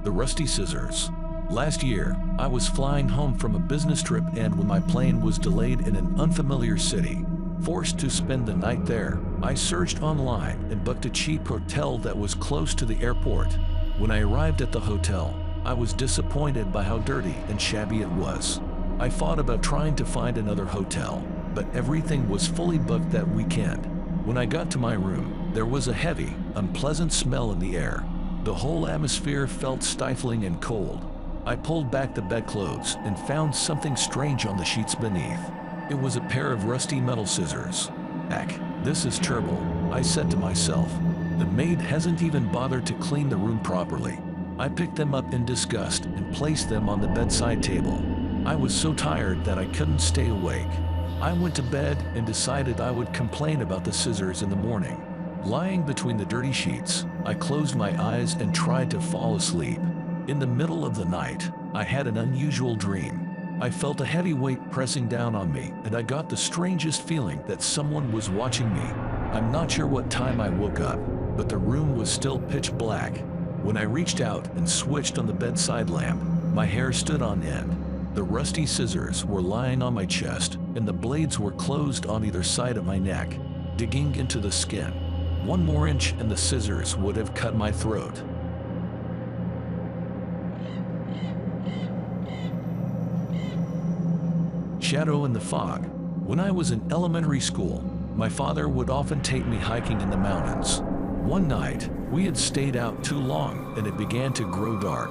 The rusty scissors. Last year, I was flying home from a business trip, and when my plane was delayed in an unfamiliar city, forced to spend the night there, I searched online and booked a cheap hotel that was close to the airport. When I arrived at the hotel, I was disappointed by how dirty and shabby it was. I thought about trying to find another hotel, but everything was fully booked that weekend. When I got to my room, there was a heavy, unpleasant smell in the air. The whole atmosphere felt stifling and cold. I pulled back the bedclothes and found something strange on the sheets beneath. It was a pair of rusty metal scissors. Heck, this is terrible, I said to myself. The maid hasn't even bothered to clean the room properly. I picked them up in disgust and placed them on the bedside table. I was so tired that I couldn't stay awake. I went to bed and decided I would complain about the scissors in the morning. Lying between the dirty sheets, I closed my eyes and tried to fall asleep. In the middle of the night, I had an unusual dream. I felt a heavy weight pressing down on me, and I got the strangest feeling that someone was watching me. I'm not sure what time I woke up, but the room was still pitch black. When I reached out and switched on the bedside lamp, my hair stood on end. The rusty scissors were lying on my chest, and the blades were closed on either side of my neck, digging into the skin. One more inch and the scissors would have cut my throat. Shadow in the fog. When I was in elementary school, my father would often take me hiking in the mountains. One night, we had stayed out too long and it began to grow dark.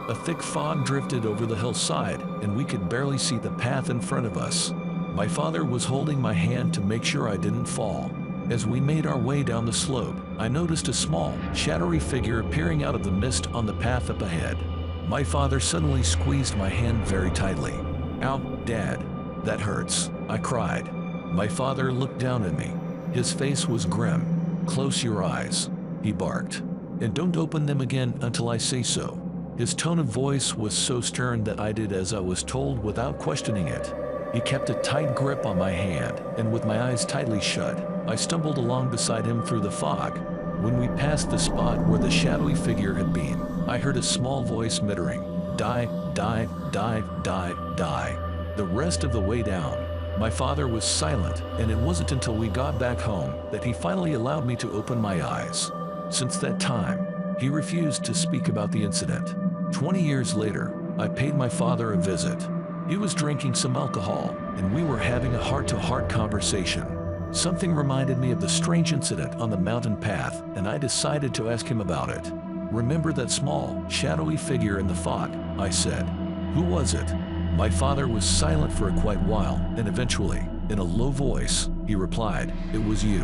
A thick fog drifted over the hillside and we could barely see the path in front of us. My father was holding my hand to make sure I didn't fall. As we made our way down the slope, I noticed a small, shadowy figure appearing out of the mist on the path up ahead. My father suddenly squeezed my hand very tightly. "Ow, Dad, that hurts," I cried. My father looked down at me. His face was grim. "Close your eyes," he barked, "and don't open them again until I say so." His tone of voice was so stern that I did as I was told without questioning it. He kept a tight grip on my hand, and with my eyes tightly shut, I stumbled along beside him through the fog. When we passed the spot where the shadowy figure had been, I heard a small voice muttering, "Die, die, die, die, die." The rest of the way down, my father was silent, and it wasn't until we got back home that he finally allowed me to open my eyes. Since that time, he refused to speak about the incident. 20 years later, I paid my father a visit. He was drinking some alcohol, and we were having a heart-to-heart conversation. Something reminded me of the strange incident on the mountain path, and I decided to ask him about it. "Remember that small, shadowy figure in the fog?" I said. "Who was it?" My father was silent for a quite while, and eventually, in a low voice, he replied, "It was you."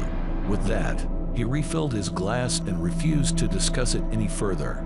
With that, he refilled his glass and refused to discuss it any further.